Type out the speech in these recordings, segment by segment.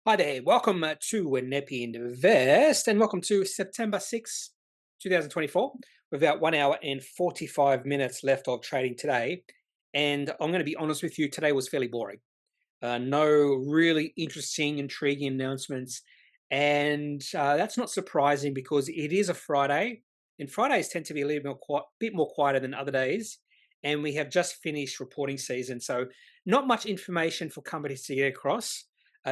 Hi there, welcome to Kneppyinvest and welcome to September 6th, 2024. We've about 1 hour and 45 minutes left of trading today. And I'm going to be honest with you, today was fairly boring. No really interesting, intriguing announcements. And that's not surprising because it is a Friday. And Fridays tend to be a little bit more quieter than other days. And we have just finished reporting season. So not much information for companies to get across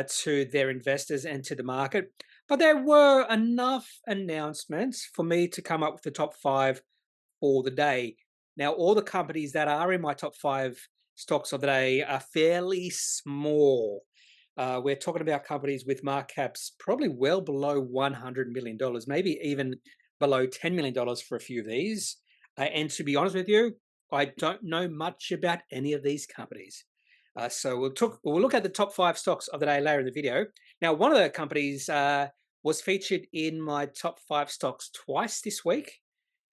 to their investors and to the market. But there were enough announcements for me to come up with the top five for the day. Now, all the companies that are in my top five stocks of the day are fairly small. We're talking about companies with market caps probably well below $100 million, maybe even below $10 million for a few of these. And to be honest with you, I don't know much about any of these companies. So we'll look at the top five stocks of the day later in the video. Now, one of the companies was featured in my top five stocks twice this week.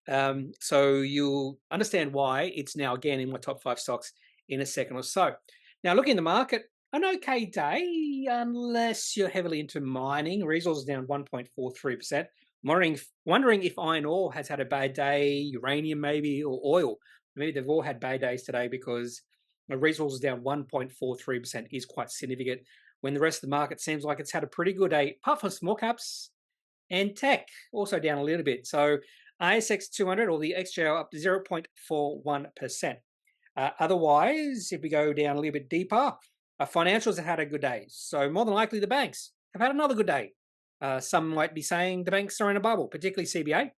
So you'll understand why it's now again in my top five stocks in a second or so. Now, looking at the market, an okay day, unless you're heavily into mining. Resources down 1.43%. Wondering if iron ore has had a bad day, uranium maybe, or oil. Maybe they've all had bad days today because resources down 1.43% is quite significant when the rest of the market seems like it's had a pretty good day, apart from small caps and tech, also down a little bit. So ASX 200 or the XJR up 0.41%. Otherwise, if we go down a little bit deeper, financials have had a good day. So more than likely the banks have had another good day. Some might be saying the banks are in a bubble, particularly CBA.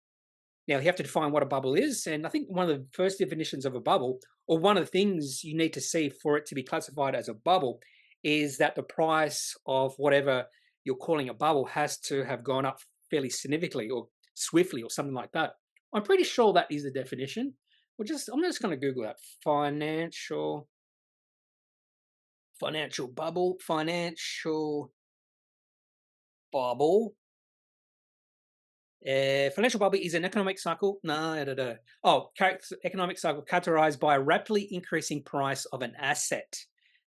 Now, you have to define what a bubble is. And I think one of the first definitions of a bubble, or one of the things you need to see for it to be classified as a bubble, is that the price of whatever you're calling a bubble has to have gone up fairly significantly or swiftly or something like that. I'm pretty sure that is the definition. I'm just going to Google that. Financial bubble. Financial bubble is an economic cycle. Economic cycle characterized by a rapidly increasing price of an asset.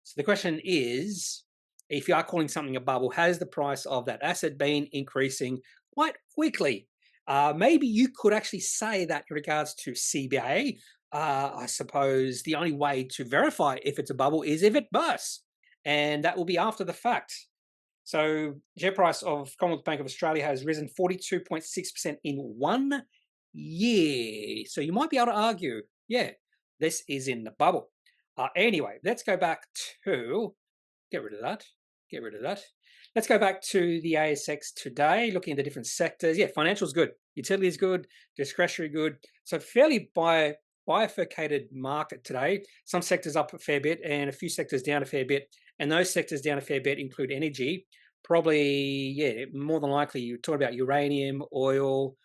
So the question is, if you are calling something a bubble, has the price of that asset been increasing quite quickly? Maybe you could actually say that in regards to CBA. I suppose the only way to verify if it's a bubble is if it bursts, and that will be after the fact. So share price of Commonwealth Bank of Australia has risen 42.6% in 1 year. So you might be able to argue, yeah, this is in the bubble. Anyway, let's go back to, get rid of that. Let's go back to the ASX today, looking at the different sectors. Yeah, financial's good. Utility is good. Discretionary good. So fairly bifurcated market today. Some sectors up a fair bit and a few sectors down a fair bit. And those sectors down a fair bit include energy. Probably, yeah, more than likely you're talking about uranium, oil,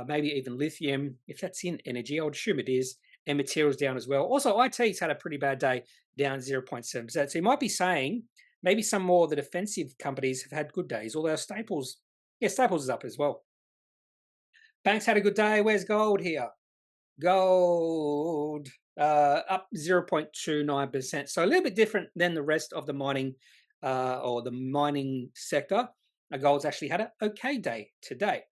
maybe even lithium. If that's in energy, I would assume it is. And materials down as well. Also, IT's had a pretty bad day, down 0.7%. So you might be saying maybe some more of the defensive companies have had good days, although Staples is up as well. Banks had a good day. Where's gold here? Gold up 0.29%. So a little bit different than the rest of the mining or the mining sector. Gold's actually had an okay day today.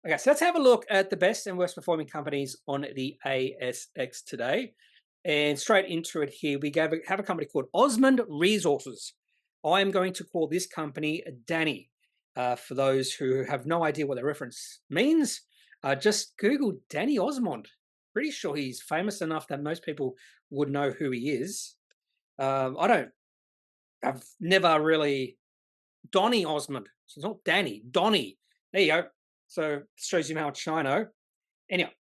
Okay, so let's have a look at the best and worst performing companies on the ASX today. And straight into it here, we have a company called Osmond Resources. I am going to call this company Danny. For those who have no idea what the reference means, just Google Danny Osmond. Pretty sure he's famous enough that most people would know who he is. I've never really... Donny Osmond. So it's not Danny, Donny. There you go. So it shows you how much I know. Anyway,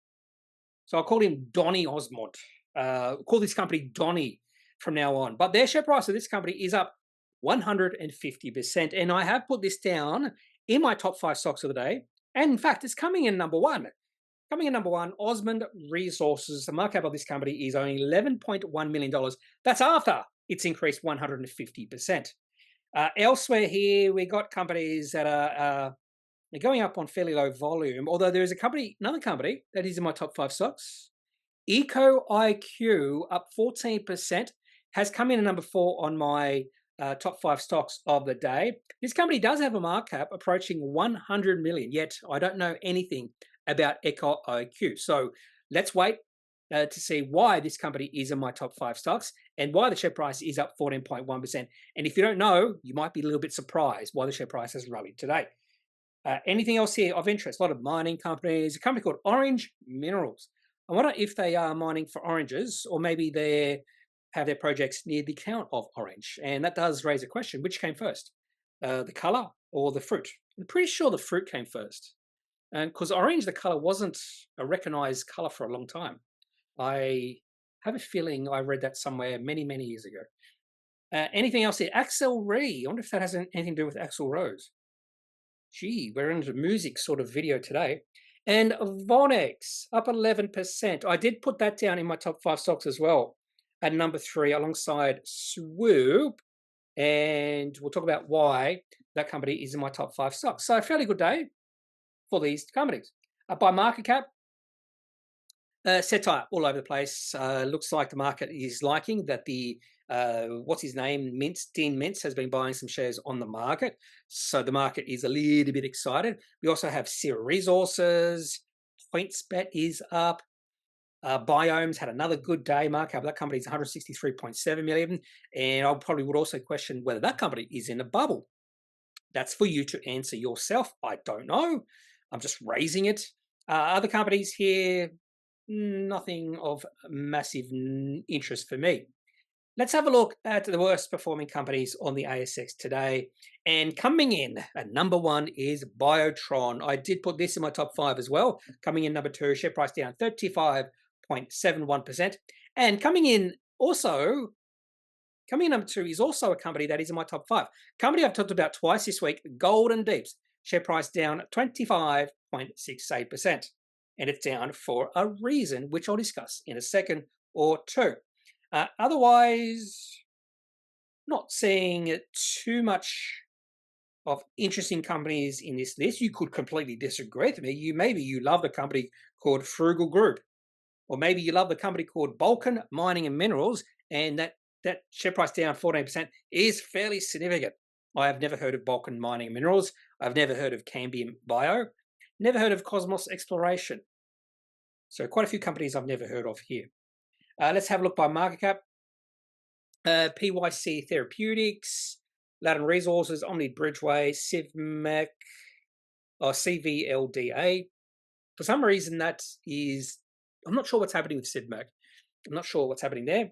so I'll call him Donny Osmond. Call this company Donny from now on. But their share price of this company is up 150%. And I have put this down in my top five stocks of the day. And in fact, it's coming in number one. Osmond Resources. The market cap of this company is only $11.1 million. That's after it's increased 150%. Elsewhere here, we got companies that are going up on fairly low volume, although there is another company that is in my top five stocks. EchoIQ up 14%, has come in at number 4 on my top 5 stocks of the day. This company does have a market cap approaching 100 million, yet I don't know anything about EchoIQ. So let's wait to see why this company is in my top 5 stocks and why the share price is up 14.1%. And if you don't know, you might be a little bit surprised why the share price has rallied today. Anything else here of interest? A lot of mining companies. A company called Orange Minerals. I wonder if they are mining for oranges, or maybe they have their projects near the count of orange. And that does raise a question: which came first, the color or the fruit? I'm pretty sure the fruit came first, and because orange, the color wasn't a recognized color for a long time. I have a feeling I read that somewhere many, many years ago. Anything else here? Axel Ree. I wonder if that has anything to do with Axel Rose. Gee, we're into music sort of video today. And Vonex up 11%. I did put that down in my top 5 stocks as well at number 3 alongside Swoop. And we'll talk about why that company is in my top 5 stocks. So a fairly good day for these companies. By market cap, satire all over the place. Looks like the market is liking that the what's his name, Dean Mintz has been buying some shares on the market. So the market is a little bit excited. We also have Sierra Resources. PointsBet is up. Biomes had another good day. Market cap, that company is 163.7 million. And I probably would also question whether that company is in a bubble. That's for you to answer yourself. I don't know. I'm just raising it. Other companies here, nothing of massive interest for me. Let's have a look at the worst performing companies on the ASX today. And coming in at number 1 is Biotron. I did put this in my top 5 as well. Coming in number 2, share price down 35.71%. And coming in number 2 is also a company that is in my top 5. Company I've talked about twice this week, Golden Deeps. Share price down 25.68%. And it's down for a reason, which I'll discuss in a second or two. Otherwise, not seeing too much of interesting companies in this list. You could completely disagree with me. Maybe you love the company called Frugal Group, or maybe you love the company called Vulcan Mining and Minerals, and that share price down 14% is fairly significant. I have never heard of Vulcan Mining and Minerals. I've never heard of Cambium Bio. Never heard of Cosmos Exploration. So quite a few companies I've never heard of here. Let's have a look by market cap. PYC Therapeutics, Latin Resources, Omni Bridgeway, CivMec, or CVLDA. For some reason, I'm not sure what's happening with CivMec. I'm not sure what's happening there.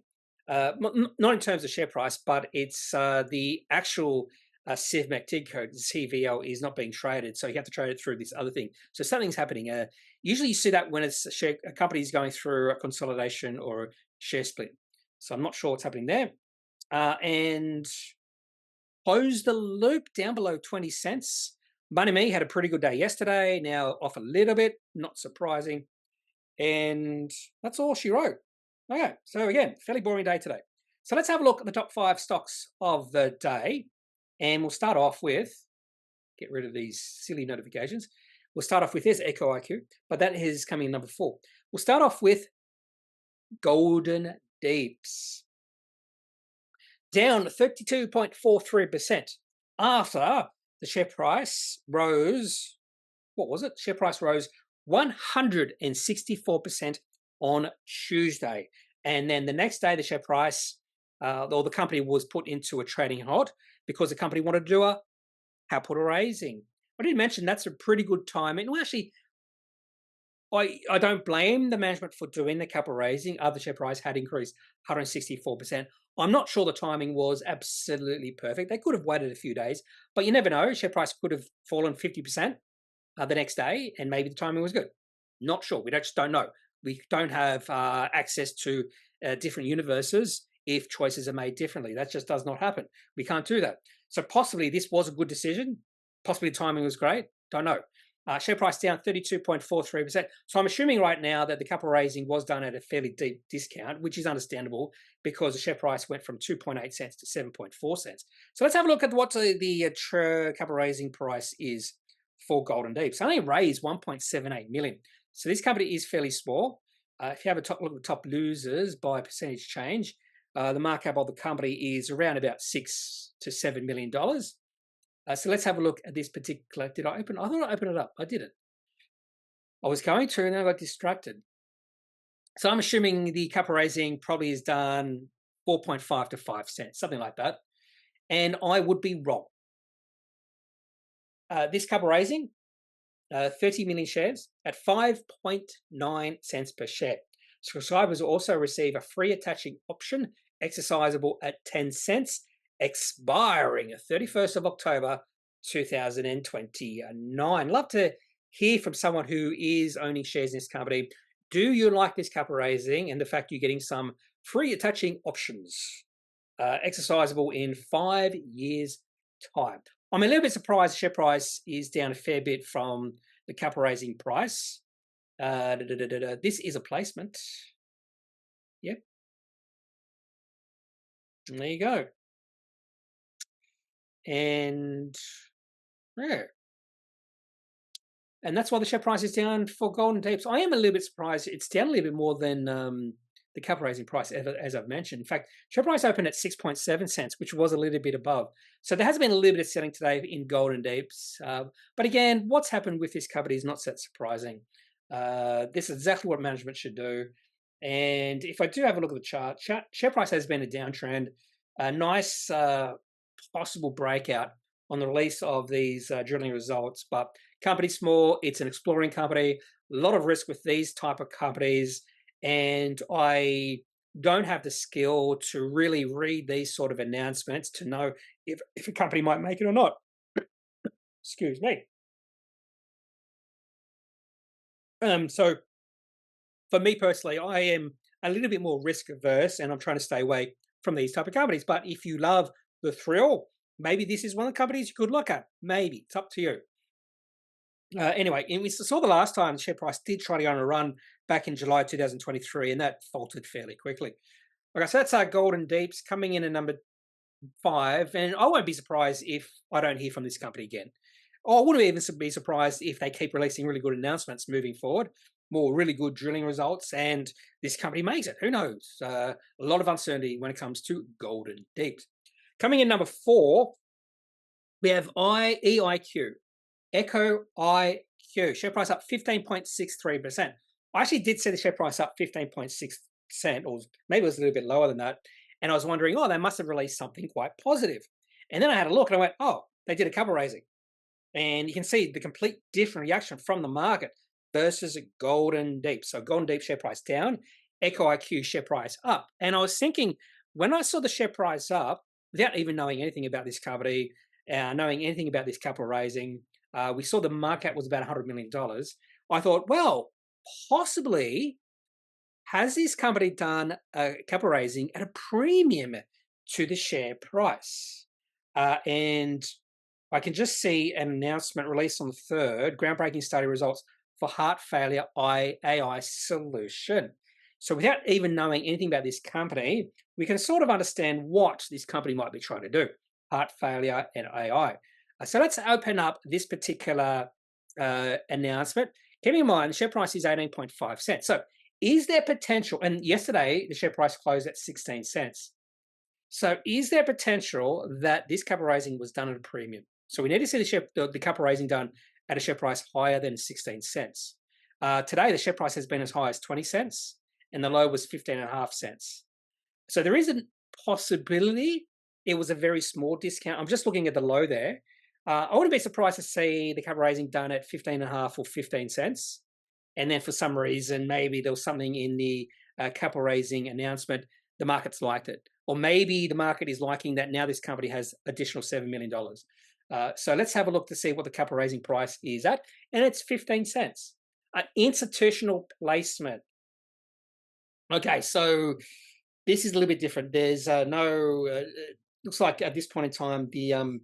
Not in terms of share price, but it's the actual CivMec TIG code, CVL, is not being traded. So you have to trade it through this other thing. So something's happening. Usually you see that when a company is going through a consolidation or a share split. So I'm not sure what's happening there. And close the loop down below 20 cents. MoneyMe had a pretty good day yesterday. Now off a little bit, not surprising. And that's all she wrote. Okay, so again, fairly boring day today. So let's have a look at the top 5 stocks of the day. And we'll start off with, get rid of these silly notifications. We'll start off with this EchoIQ, but that is coming in number 4. We'll start off with Golden Deeps. Down 32.43% after the share price rose, what was it? Share price rose 164% on Tuesday. And then the next day, the share price, or the company was put into a trading halt because the company wanted to do a capital raising. I did mention that's a pretty good time. And well, actually, I don't blame the management for doing the capital raising. The share price had increased 164%. I'm not sure the timing was absolutely perfect. They could have waited a few days, but you never know. Share price could have fallen 50% the next day, and maybe the timing was good. Not sure. We just don't know. We don't have access to different universes if choices are made differently. That just does not happen. We can't do that. So possibly this was a good decision. Possibly the timing was great. Don't know. Share price down 32.43%. So I'm assuming right now that the capital raising was done at a fairly deep discount, which is understandable because the share price went from 2.8 cents to 7.4 cents. So let's have a look at what the capital raising price is for Golden Deeps. They only raised 1.78 million. So this company is fairly small. If you have a look at the top losers by percentage change, The market cap of the company is around about $6 to $7 million. So let's have a look at this particular. Did I open? I thought I opened it up. I didn't. I was going to, and I got distracted. So I'm assuming the capital raising probably is done 4.5 to 5 cents, something like that. And I would be wrong. This capital raising, 30 million shares at 5.9 cents per share. Subscribers will also receive a free attaching option exercisable at 10 cents, expiring 31st of October 2029. Love to hear from someone who is owning shares in this company. Do you like this capital raising and the fact you're getting some free attaching options exercisable in 5 years' time? I'm a little bit surprised the share price is down a fair bit from the capital raising price. This is a placement. Yep. And there you go. And yeah. And that's why the share price is down for golden deeps. I am a little bit surprised. It's down a little bit more than the capital raising price, as I've mentioned. In fact, share price opened at 6.7 cents, which was a little bit above. So there has been a little bit of selling today in golden deeps. But again, what's happened with this company is not that surprising. This is exactly what management should do. And if I do have a look at the chart, share price has been a downtrend. A nice possible breakout on the release of these drilling results, but company small, it's an exploring company, a lot of risk with these type of companies, and I don't have the skill to really read these sort of announcements to know if a company might make it or not. Excuse me. So for me personally, I am a little bit more risk averse and I'm trying to stay away from these type of companies. But if you love the thrill, maybe this is one of the companies you could look at. Maybe. It's up to you. Anyway, and we saw the last time the share price did try to go on a run back in July 2023, and that faltered fairly quickly. Okay, so that's our golden deeps coming in at number 5, and I won't be surprised if I don't hear from this company again. Or I wouldn't even be surprised if they keep releasing really good announcements moving forward, more really good drilling results, and this company makes it. Who knows? A lot of uncertainty when it comes to golden deeps. Coming in number 4, we have EchoIQ. EchoIQ. Share price up 15.63%. I actually did see the share price up 15.6%, or maybe it was a little bit lower than that. And I was wondering, oh, they must have released something quite positive. And then I had a look and I went, oh, they did a capital raising. And you can see the complete different reaction from the market versus a golden deep. So golden deep share price down, EchoIQ share price up. And I was thinking, when I saw the share price up, without even knowing anything about this company, knowing anything about this capital raising, we saw the market cap was about $100 million. I thought, well, possibly has this company done a capital raising at a premium to the share price? And I can just see an announcement released on the 3rd, groundbreaking study results for heart failure AI solution. So without even knowing anything about this company, we can sort of understand what this company might be trying to do, heart failure and AI. So let's open up this particular announcement. Keep in mind, the share price is 18.5 cents. So is there potential, and yesterday the share price closed at 16 cents. So is there potential that this capital raising was done at a premium? So we need to see the capital raising done at a share price higher than 16 cents. Today, the share price has been as high as 20 cents, and the low was 15.5 cents. So there is a possibility it was a very small discount. I'm just looking at the low there. I wouldn't be surprised to see the capital raising done at 15.5 or 15 cents. And then for some reason, maybe there was something in the capital raising announcement, the market's liked it. Or maybe the market is liking that now this company has additional $7 million. So let's have a look to see what the capital raising price is at. And it's 15 cents. An institutional placement. Okay, so this is a little bit different. There's looks like at this point in time, the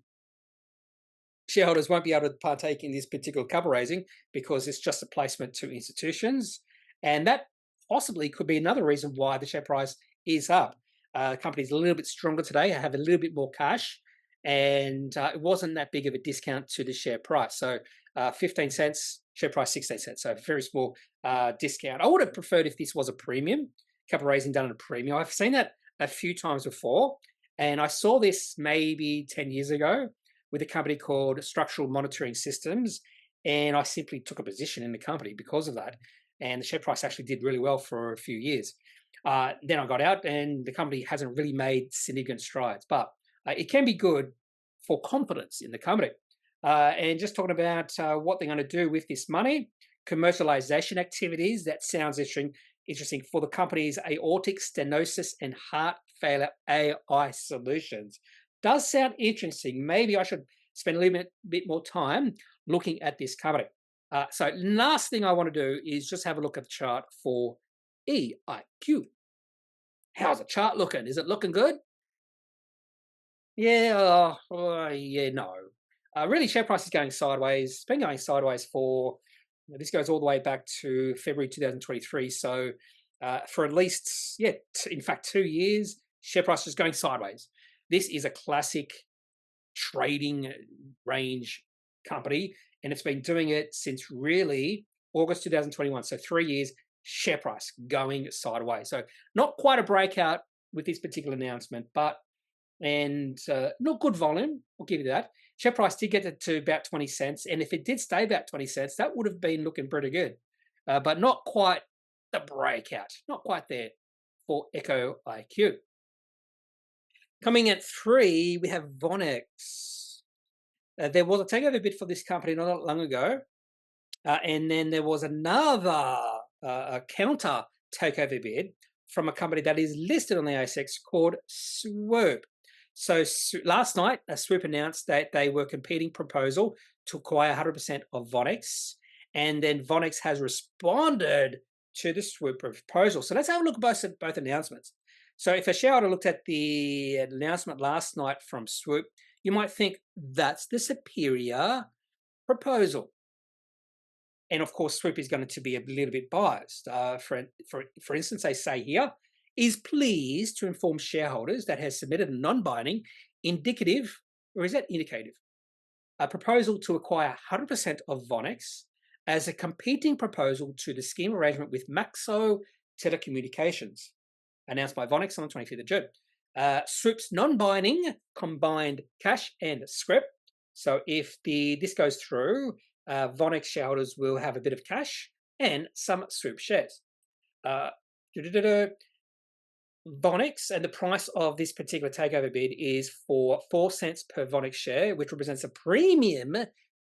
shareholders won't be able to partake in this particular capital raising because it's just a placement to institutions. And that possibly could be another reason why the share price is up. The company's a little bit stronger today, have a little bit more cash, and it wasn't that big of a discount to the share price. So 15 cents, share price 16 cents, so a very small discount. I would have preferred if this was a premium, capital raising done at a premium. I've seen that a few times before, and I saw this maybe 10 years ago with a company called Structural Monitoring Systems, and I simply took a position in the company because of that. And the share price actually did really well for a few years. Then I got out, and the company hasn't really made significant strides, but it can be good for confidence in the company. And just talking about what they're going to do with this money, commercialization activities. That sounds interesting for the company's aortic stenosis and heart failure AI solutions. Does sound interesting. Maybe I should spend a little bit more time looking at this company. So last thing I want to do is just have a look at the chart for EIQ. How's the chart looking? Is it looking good? Yeah, yeah, no. Really, share price is going sideways. It's been going sideways for, this goes all the way back to February 2023. So for at least, yeah, in fact, 2 years, share price is going sideways. This is a classic trading range company, and it's been doing it since really August 2021. So 3 years, share price going sideways. So not quite a breakout with this particular announcement, but not good volume. I'll give you that. Share price did get to about 20 cents, and if it did stay about 20 cents, that would have been looking pretty good, but not quite the breakout. Not quite there for EchoIQ. Coming at 3, we have Vonex. There was a takeover bid for this company not long ago, and then there was another counter takeover bid from a company that is listed on the ASX called Swoop. So last night, Swoop announced that they were competing proposal to acquire 100% of Vonex, and then Vonex has responded to the Swoop proposal. So let's have a look at both announcements. So if a shareholder looked at the announcement last night from Swoop, you might think that's the superior proposal. And of course, Swoop is going to be a little bit biased. For instance, they say here, is pleased to inform shareholders that has submitted a non-binding, indicative, or is that indicative? A proposal to acquire 100% of Vonex as a competing proposal to the scheme arrangement with Maxo Telecommunications, announced by Vonex on the 25th of June. Swoop's non-binding combined cash and scrip. So if this goes through, Vonex shareholders will have a bit of cash and some Swoop shares. Vonex, and the price of this particular takeover bid is for 4 cents per Vonex share, which represents a premium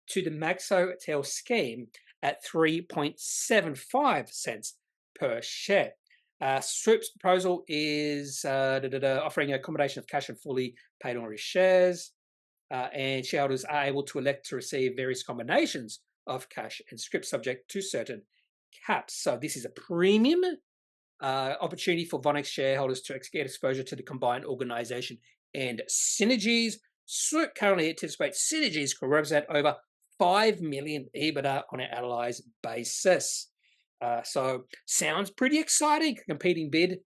to the Maxo Tel scheme at 3.75 cents per share. Swoop's proposal is offering a combination of cash and fully paid ordinary shares, and shareholders are able to elect to receive various combinations of cash and scrip subject to certain caps. So this is a premium opportunity for Vonex shareholders to get exposure to the combined organization and synergies. Swoop currently anticipates synergies could represent over 5 million EBITDA on an annualized basis. So sounds pretty exciting. Competing bid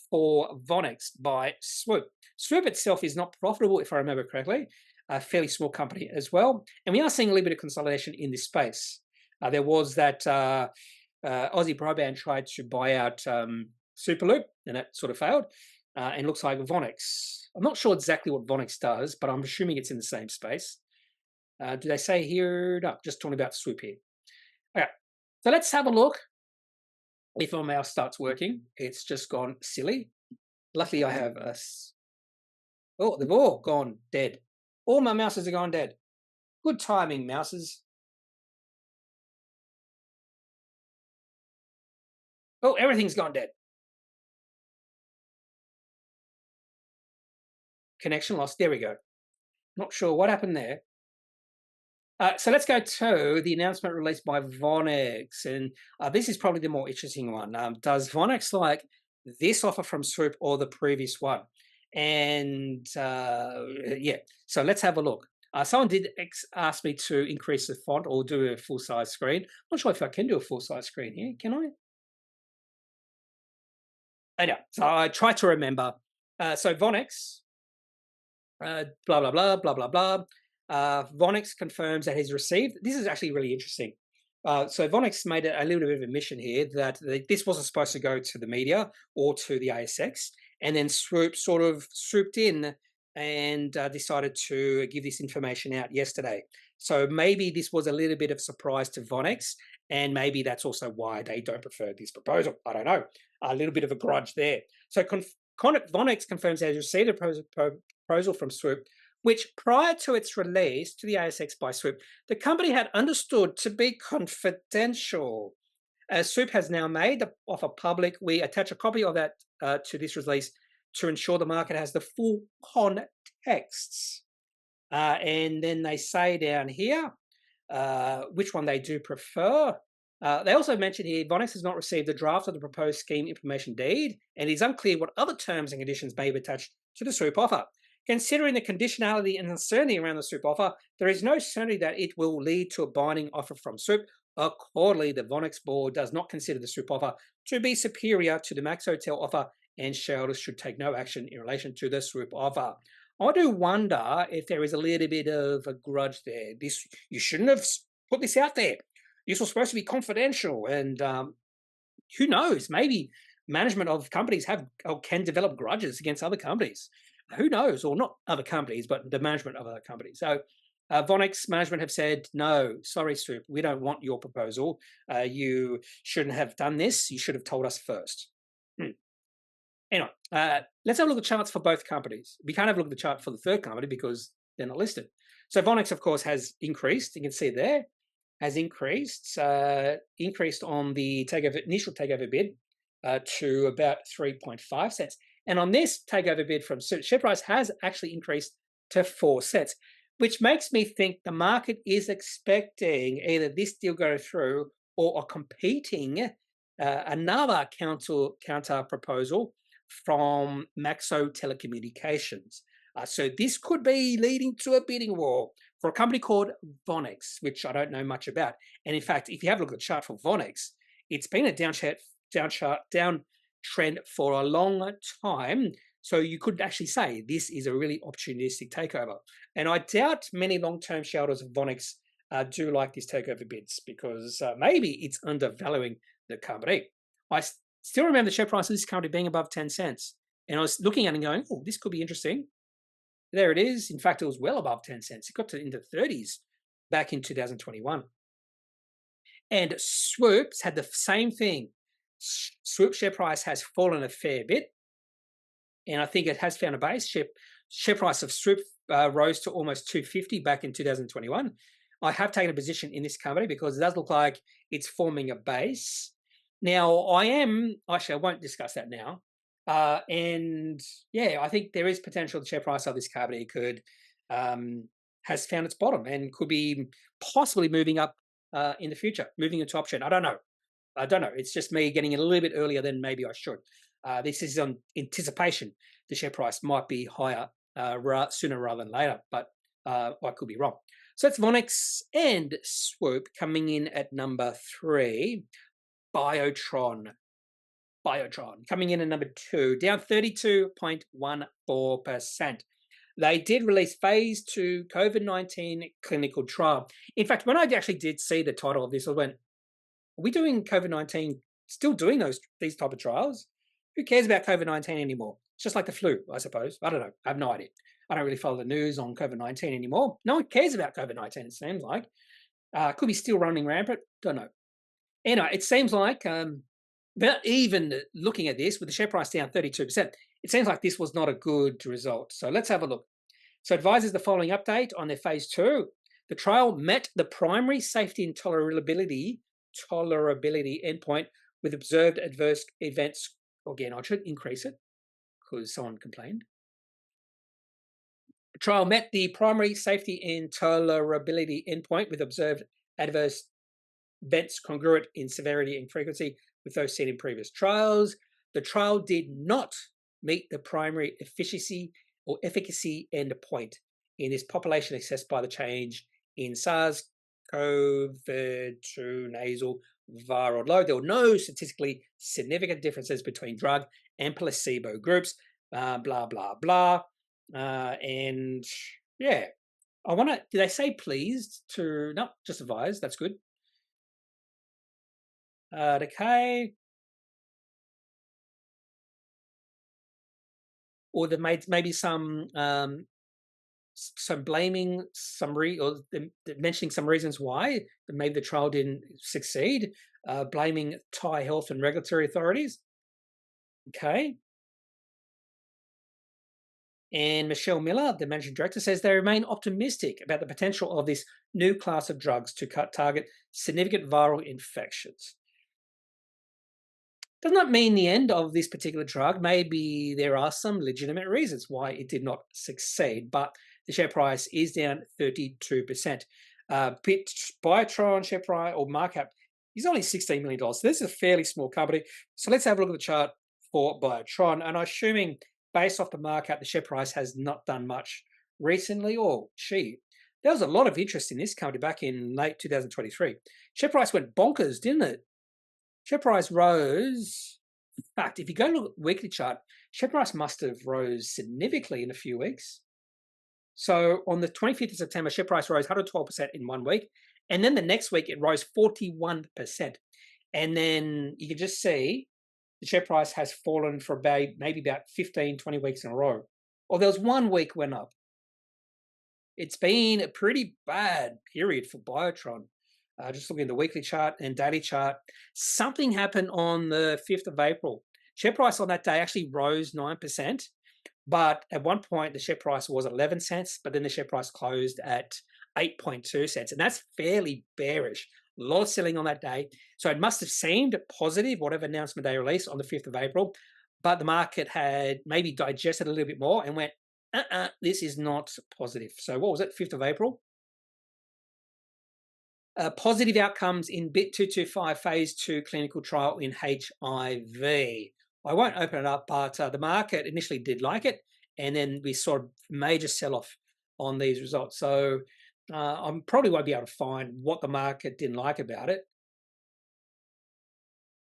for Vonex by Swoop. Swoop itself is not profitable, if I remember correctly. A fairly small company as well. And we are seeing a little bit of consolidation in this space. There was that Aussie broadband tried to buy out Superloop, and that sort of failed. And looks like Vonex. I'm not sure exactly what Vonex does, but I'm assuming it's in the same space. Do they say here? No, just talking about Swoop here. Okay, so let's have a look. If my mouse starts working, it's just gone silly. Luckily, I have a... Oh, they've all gone dead. All my mouses are gone dead. Good timing, mouses. Oh, everything's gone dead. Connection lost. There we go. Not sure what happened there. So let's go to the announcement released by Vonex. And this is probably the more interesting one. Does Vonex like this offer from Swoop or the previous one? And yeah, so let's have a look. Someone did ask me to increase the font or do a full-size screen. I'm not sure if I can do a full-size screen here. Can I? I know. So I try to remember. So Vonex, blah, blah, blah, blah, blah, blah. Vonex confirms that he's received. This is actually really interesting. So Vonex made a little bit of a mission here that this wasn't supposed to go to the media or to the ASX, and then Swoop sort of swooped in and decided to give this information out yesterday. So maybe this was a little bit of surprise to Vonex, and maybe that's also why they don't prefer this proposal. I don't know. A little bit of a grudge there. So Vonex confirms they has received a proposal from Swoop, which prior to its release to the ASX by Swoop, the company had understood to be confidential. As Swoop has now made the offer public, we attach a copy of that to this release to ensure the market has the full contexts. And then they say down here which one they do prefer. They also mention here Vonex has not received a draft of the proposed scheme information deed, and it is unclear what other terms and conditions may be attached to the Swoop offer. Considering the conditionality and uncertainty around the Swoop offer, there is no certainty that it will lead to a binding offer from Swoop. Accordingly, the Vonex board does not consider the Swoop offer to be superior to the Max Hotel offer, and shareholders should take no action in relation to the Swoop offer. I do wonder if there is a little bit of a grudge there. You shouldn't have put this out there. This was supposed to be confidential, and who knows? Maybe management of companies have or can develop grudges against other companies. Who knows? Or not other companies, but the management of other companies. So Vonex management have said, no, sorry, Swoop, we don't want your proposal. You shouldn't have done this. You should have told us first. Anyway, let's have a look at the charts for both companies. We can't have a look at the chart for the third company because they're not listed. So Vonex, of course, has increased. You can see there, has increased on the initial takeover bid to about 3.5 cents. And on this takeover bid from share price has actually increased to 4 cents, which makes me think the market is expecting either this deal go through or a competing another counter proposal from Maxo Telecommunications. So this could be leading to a bidding war for a company called Vonex, which I don't know much about. And in fact, if you have a look at the chart for Vonex, it's been a downtrend for a long time. So you could actually say this is a really opportunistic takeover. And I doubt many long-term shareholders of Vonex do like these takeover bids because maybe it's undervaluing the company. I still remember the share price of this company being above 10 cents. And I was looking at it and going, oh, this could be interesting. There it is. In fact, it was well above 10 cents. It got to into 30s back in 2021. And Swoop's had the same thing. Swoop share price has fallen a fair bit. And I think it has found a base. Share price of Swoop rose to almost 250 back in 2021. I have taken a position in this company because it does look like it's forming a base. Now, I won't discuss that now. And yeah, I think there is potential the share price of this company could has found its bottom and could be possibly moving up in the future, moving into option. I don't know. It's just me getting it a little bit earlier than maybe I should. This is on anticipation. The share price might be higher sooner rather than later, but I could be wrong. So it's Vonex and Swoop coming in at number 3. Biotron coming in at number 2, down 32.14%. They did release phase 2 COVID-19 clinical trial. In fact, when I actually did see the title of this, I went, are we doing COVID-19, still doing these type of trials? Who cares about COVID-19 anymore? It's just like the flu, I suppose. I don't know. I have no idea. I don't really follow the news on COVID-19 anymore. No one cares about COVID-19, it seems like. Could be still running rampant. Don't know. Anyway, it seems like, without even looking at this, with the share price down 32%, it seems like this was not a good result. So let's have a look. So advises the following update on their phase 2. The trial met the primary safety and tolerability endpoint with observed adverse events. Again, I should increase it because someone complained. The trial met the primary safety and tolerability endpoint with observed adverse events congruent in severity and frequency with those seen in previous trials. The trial did not meet the primary efficacy endpoint in this population assessed by the change in SARS-CoV-2 nasal viral load. There were no statistically significant differences between drug and placebo groups, blah, blah, blah. And yeah, did they say pleased to, no, just advised, that's good. Okay. or they made maybe some blaming or mentioning some reasons why maybe the trial didn't succeed, blaming Thai health and regulatory authorities. Okay. And Michelle Miller, the managing director, says they remain optimistic about the potential of this new class of drugs to target significant viral infections. Does not mean the end of this particular drug. Maybe there are some legitimate reasons why it did not succeed, but the share price is down 32%. Biotron share price or market cap is only $16 million. So this is a fairly small company. So let's have a look at the chart for Biotron. And I'm assuming based off the market cap, the share price has not done much recently. Oh, gee, there was a lot of interest in this company back in late 2023. Share price went bonkers, didn't it? Share price rose. In fact, if you go look at the weekly chart, share price must have rose significantly in a few weeks. So on the 25th of September, share price rose 112% in 1 week. And then the next week, it rose 41%. And then you can just see the share price has fallen for maybe about 15, 20 weeks in a row. Or there was 1 week went up. It's been a pretty bad period for Biotron. Just looking at the weekly chart and daily chart, something happened on the 5th of April. Share price on that day actually rose 9%, but at one point the share price was 11 cents, but then the share price closed at 8.2 cents, and that's fairly bearish. A lot of selling on that day. So it must have seemed positive, whatever announcement they released on the 5th of April, but the market had maybe digested a little bit more and went, this is not positive. So what was it, 5th of April? Positive outcomes in BIT225 phase 2 clinical trial in HIV. I won't open it up, but the market initially did like it, and then we saw a major sell-off on these results. So I probably won't be able to find what the market didn't like about it,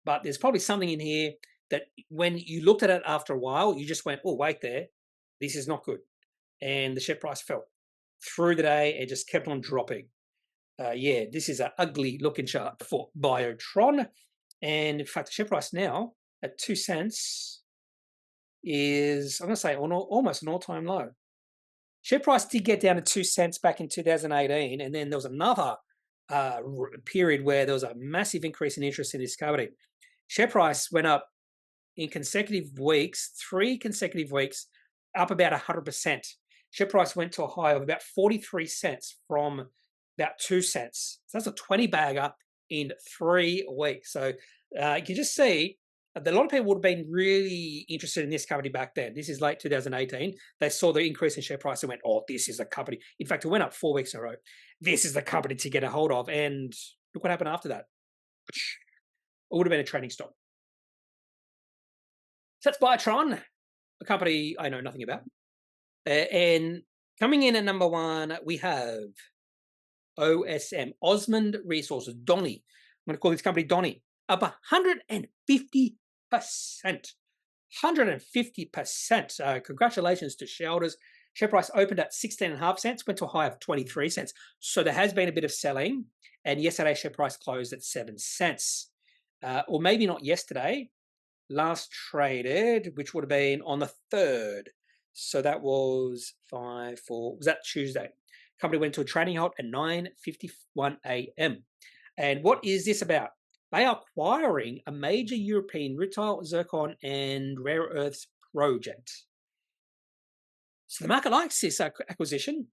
but there's probably something in here that when you looked at it after a while, you just went, oh, wait there, this is not good. And the share price fell through the day and just kept on dropping. Yeah, this is an ugly looking chart for Biotron. And in fact, the share price now at 2 cents is, I'm going to say, almost an all-time low. Share price did get down to 2 cents back in 2018, and then there was another period where there was a massive increase in interest in this company. Share price went up in consecutive weeks, 3 consecutive weeks, up about 100%. Share price went to a high of about 43 cents from about 2 cents. So that's a 20 bagger in 3 weeks. So you can just see that a lot of people would have been really interested in this company back then. This is late 2018. They saw the increase in share price and went, oh, this is a company. In fact, it went up 4 weeks in a row. This is the company to get a hold of. And look what happened after that. It would have been a trading stock. So that's Biotron, a company I know nothing about. And coming in at number 1, we have OSM, Osmond Resources, Donny. I'm going to call this company Donny. Up 150%. 150%. Congratulations to shareholders. Share price opened at 16.5 cents, went to a high of 23 cents. So there has been a bit of selling. And yesterday, share price closed at 7 cents. Or maybe not yesterday. Last traded, which would have been on the 3rd. So that was was that Tuesday? Company went to a trading halt at 9:51 a.m. And what is this about? They are acquiring a major European rutile, zircon, and rare earths project. So the market likes this acquisition.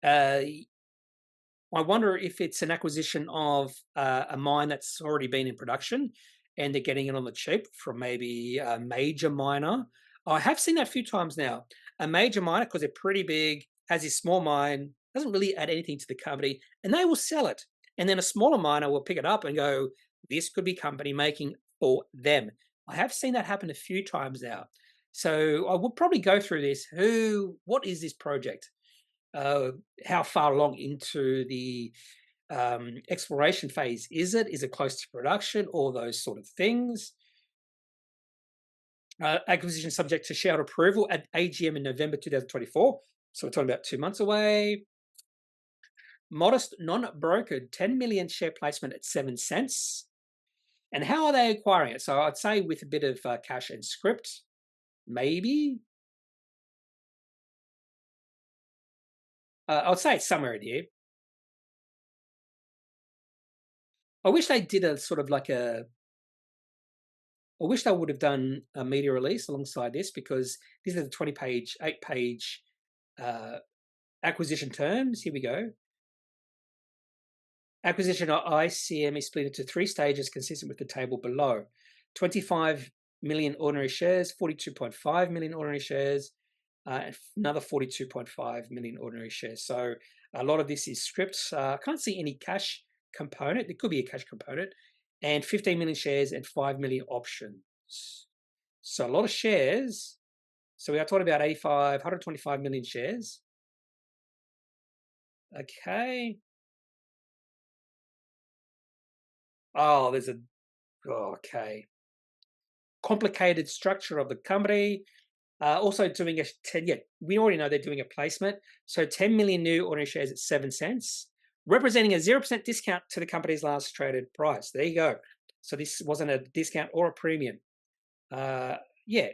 I wonder if it's an acquisition of a mine that's already been in production and they're getting it on the cheap from maybe a major miner. I have seen that a few times now. A major miner, because they're pretty big, has this small mine, doesn't really add anything to the company, and they will sell it. And then a smaller miner will pick it up and go, this could be company making for them. I have seen that happen a few times now. So I would probably go through this. What is this project? How far along into the exploration phase is it? Is it close to production? All those sort of things. Acquisition subject to shareholder approval at AGM in November 2024. So we're talking about 2 months away. Modest, non-brokered 10 million share placement at 7 cents. And how are they acquiring it? So I'd say with a bit of cash and script, maybe. I would say it's somewhere in here. I wish they did a sort of like a. I wish they would have done a media release alongside this, because these are the 20-page, 8-page acquisition terms. Here we go. Acquisition of ICM is split into 3 stages consistent with the table below. 25 million ordinary shares, 42.5 million ordinary shares, another 42.5 million ordinary shares. So a lot of this is scripts. I can't see any cash component. There could be a cash component. And 15 million shares and 5 million options. So a lot of shares. So we are talking about 125 million shares. Okay. Oh, there's a, okay. Complicated structure of the company. Also doing a 10, yeah, we already know they're doing a placement. So 10 million new ordinary shares at 7 cents, representing a 0% discount to the company's last traded price. There you go. So this wasn't a discount or a premium. Yeah.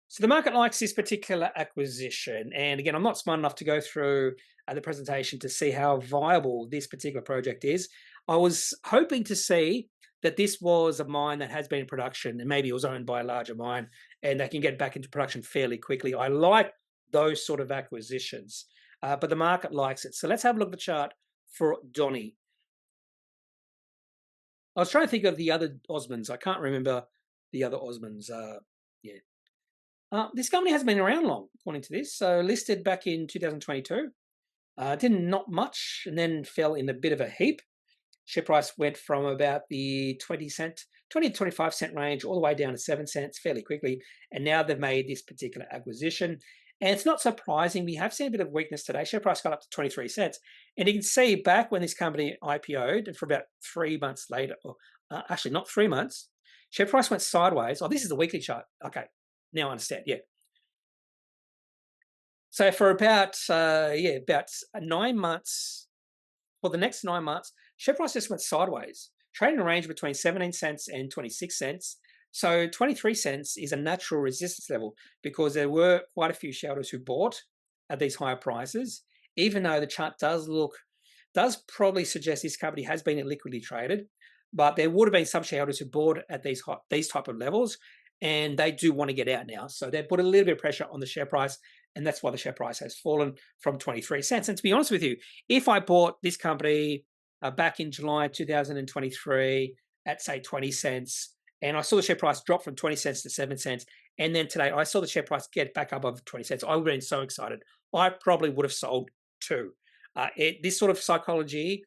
So the market likes this particular acquisition. And again, I'm not smart enough to go through the presentation to see how viable this particular project is. I was hoping to see that this was a mine that has been in production and maybe it was owned by a larger mine and they can get back into production fairly quickly. I like those sort of acquisitions, but the market likes it. So let's have a look at the chart for Donny. I was trying to think of the other Osmonds. I can't remember the other Osmonds. Yeah. This company hasn't been around long, according to this. So listed back in 2022. Did not much and then fell in a bit of a heap. Share price went from about the 20 to 25 cent range all the way down to 7 cents fairly quickly. And now they've made this particular acquisition. And it's not surprising. We have seen a bit of weakness today. Share price got up to 23 cents. And you can see back when this company IPO'd, and for about 3 months later, or actually not 3 months, share price went sideways. Oh, this is the weekly chart. Okay, now I understand. Yeah. So for about, about 9 months, for the next 9 months, share price just went sideways, trading in a range between 17 cents and 26 cents. So 23 cents is a natural resistance level because there were quite a few shareholders who bought at these higher prices, even though the chart does probably suggest this company has been illiquidly traded, but there would have been some shareholders who bought at these type of levels, and they do want to get out now. So they put a little bit of pressure on the share price, and that's why the share price has fallen from 23 cents. And to be honest with you, if I bought this company back in July 2023 at, say, 20 cents, and I saw the share price drop from 20 cents to 7 cents, and then today I saw the share price get back up over 20 cents, I would have been so excited. I probably would have sold too. This sort of psychology,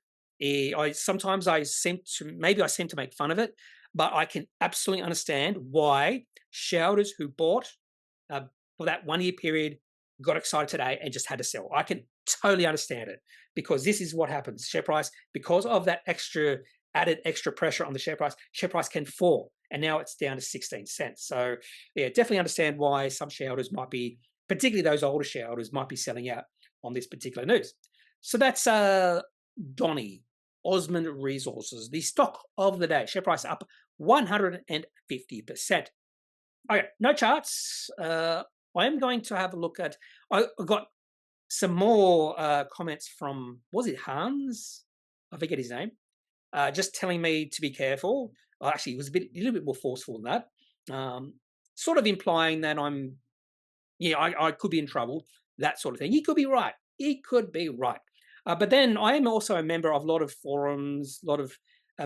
sometimes I seem to make fun of it, but I can absolutely understand why shareholders who bought for that 1 year period got excited today and just had to sell. I can totally understand it because this is what happens. Share price, because of that added extra pressure on the share price can fall. And now it's down to 16 cents. So yeah, definitely understand why some shareholders might be, particularly those older shareholders, might be selling out on this particular news. So that's Donny, Osmond Resources, the stock of the day. Share price up 150%. Okay, no charts. I am going to have a look at, I got some more comments from, was it Hans? I forget his name. Just telling me to be careful. Actually, it was a little bit more forceful than that. Sort of implying that I could be in trouble, that sort of thing. He could be right. He could be right. But then I am also a member of a lot of forums, a lot of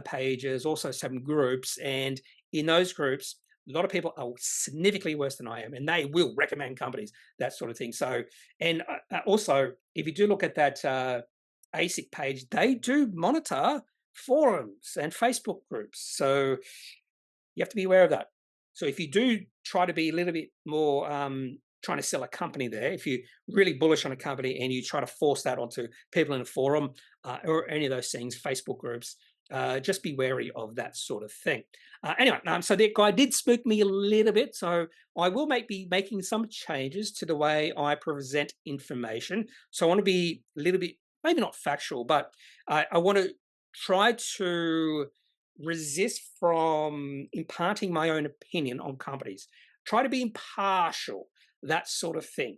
pages, also some groups. And in those groups, a lot of people are significantly worse than I am, and they will recommend companies, that sort of thing. So, and also, if you do look at that ASIC page, they do monitor forums and Facebook groups. So you have to be aware of that. So if you do try to be a little bit more trying to sell a company there, if you're really bullish on a company and you try to force that onto people in a forum or any of those things, Facebook groups, just be wary of that sort of thing. Anyway, so that guy did spook me a little bit. So I will be making some changes to the way I present information. So I want to be a little bit, maybe not factual, but I want to try to resist from imparting my own opinion on companies. Try to be impartial. that sort of thing.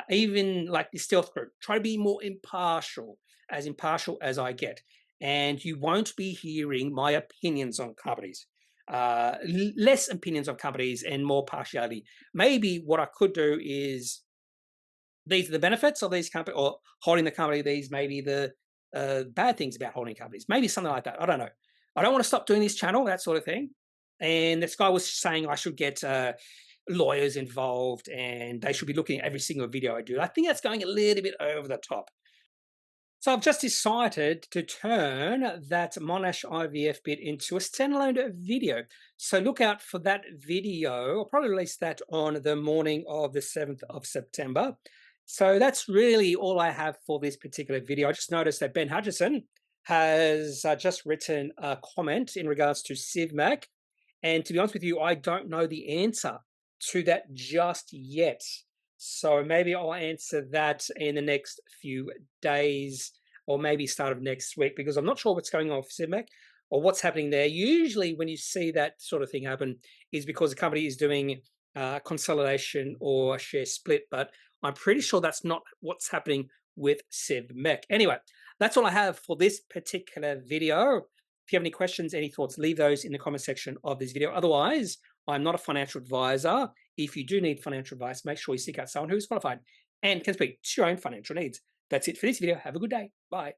Even like the stealth group, try to be more impartial as I get. And you won't be hearing my opinions on companies. Less opinions on companies and more partiality. Maybe what I could do is these are the benefits of these companies or holding the company. These may be the bad things about holding companies. Maybe something like that. I don't know. I don't want to stop doing this channel, that sort of thing. And this guy was saying I should get lawyers involved and they should be looking at every single video I do. I think that's going a little bit over the top. So I've just decided to turn that Monash IVF bit into a standalone video. So look out for that video. I'll probably release that on the morning of the 7th of September. So that's really all I have for this particular video. I just noticed that Ben Hutchison has just written a comment in regards to CivMac. And to be honest with you, I don't know the answer to that just yet. So maybe I'll answer that in the next few days or maybe start of next week, because I'm not sure what's going on with CivMac or what's happening there. Usually when you see that sort of thing happen is because the company is doing consolidation or share split, but I'm pretty sure that's not what's happening with CivMac. Anyway, that's all I have for this particular video. If you have any questions, any thoughts, leave those in the comment section of this video. Otherwise, I'm not a financial advisor. If you do need financial advice, make sure you seek out someone who's qualified and can speak to your own financial needs. That's it for this video. Have a good day. Bye.